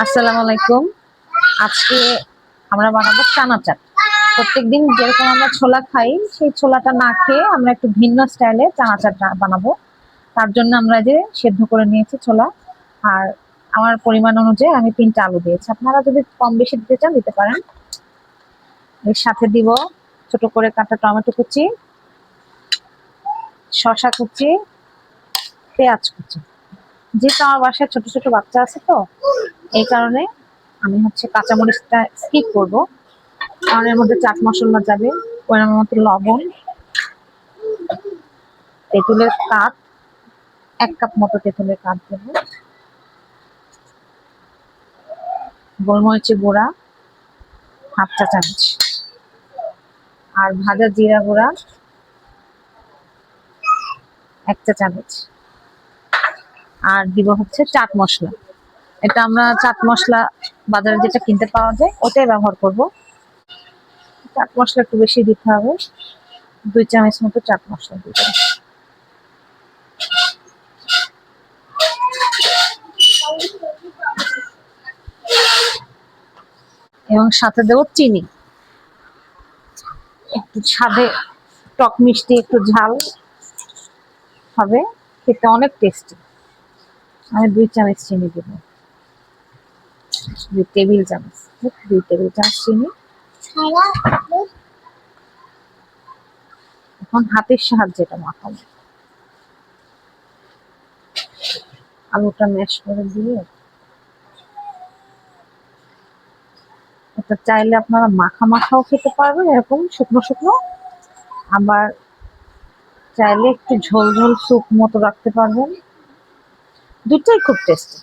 আসসালামু আলাইকুম। আজকে আমরা বানাবো চানা চাট। প্রত্যেকদিন যেরকম আমরা ছোলা খাই, সেই ছোলাটা না খেয়ে আমরা একটু ভিন্ন স্টাইলে চানা চাট বানাবো। তার জন্য আমরা যে সেদ্ধ করে নিয়েছি ছোলা, আর আমার পরিমাণ অনুযায়ী আমি ৩টা আলু দিয়েছি। আপনারা যদি কম বেশি দিতে চান দিতে পারেন। এর সাথে দিব ছোট করে কাটা টমেটো কুচি, শসা কুচি, পেঁয়াজ কুচি। যেহেতু আমার বাসায় ছোট ছোট বাচ্চা আছে, তো এই কারণে আমি কাঁচামরিচটা স্কিপ করবো। কারণ এর মধ্যে চাট মশলা যাবে, পরিমাণ মতো লবণ, তেঁতুলের কাঠ, 1 কাপ মতো তেঁতুলের কাঠ দেবো, গোলমরিচের গুঁড়া 1/2 চা চামচ, আর ভাজা জিরা গুঁড়া 1 চা চামচ, আর দিব চাট মশলা। এটা আমরা চাট মশলা বাজারে যেটা কিনতে পাওয়া যায় ওটাই ব্যবহার করব। চাট মশলা একটু বেশি দিতে হবে, 2 চামচ মতো চাট মশলা দিব। এবং সাথে দেবো চিনি, একটু স্বাদে টক মিষ্টি একটু ঝাল হবে, খেতে অনেক টেস্টি। আমি 2 চামচ চিনি দেব, 2 টেবিল চামচ, 2 টেবিল চামচ চিনি। এখন হাতের সাহায্যে এটা মাখাবো। আলুটা ম্যাশ করে দিয়ে এটা চাইলে আপনারা মাখা মাখাও খেতে পারবেন, এরকম শুকনো শুকনো। আবার চাইলে একটু ঝোল ঝোল স্যুপ মতো রাখতে পারবেন। দুটোই খুব টেস্টি।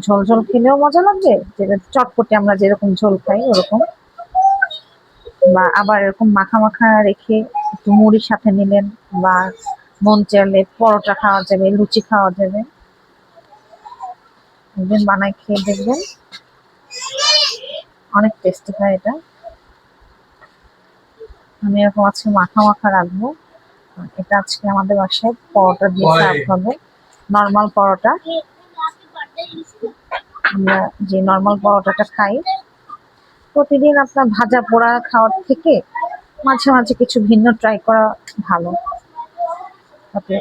ঝোল ঝোল খেলেও মজা লাগবে, যেটা চটপটে আমরা যেরকম ঝোল খাই ওরকম, বা আবার এরকম মাখা মাখা রেখে একটু মুড়ির সাথে নিলেন, বা মন চাইলে পরোটা খাওয়া যাবে, লুচি খাওয়া যাবে। একদিন বানাই খেয়ে দেখবেন, অনেক টেস্টি হয় এটা। আমি এরকম আজকে মাখা মাখা রাখবো। এটা আজকে আমাদের বাসায় পরোটা দিয়ে সার্ভ হবে, নর্মাল পরোটা। আমরা যে নর্মাল পরোটাটা খাই, প্রতিদিন আপনার ভাজা পোড়া খাওয়ার থেকে মাঝে মাঝে কিছু ভিন্ন ট্রাই করা ভালো। তাতে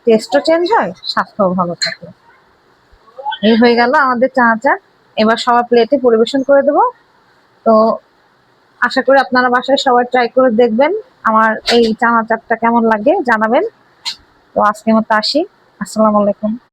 টেস্টও চেঞ্জ হয়, স্বাস্থ্যও ভালো থাকে। এই হয়ে গেল আমাদের চানা চাট। এবার সবার প্লেটে পরিবেশন করে দেবো। তো আশা করি আপনারা বাসায় সবাই ট্রাই করে দেখবেন, আমার এই চানা চাটটা কেমন লাগে জানাবেন। তো আজকের মতো আসি। আসসালামু আলাইকুম।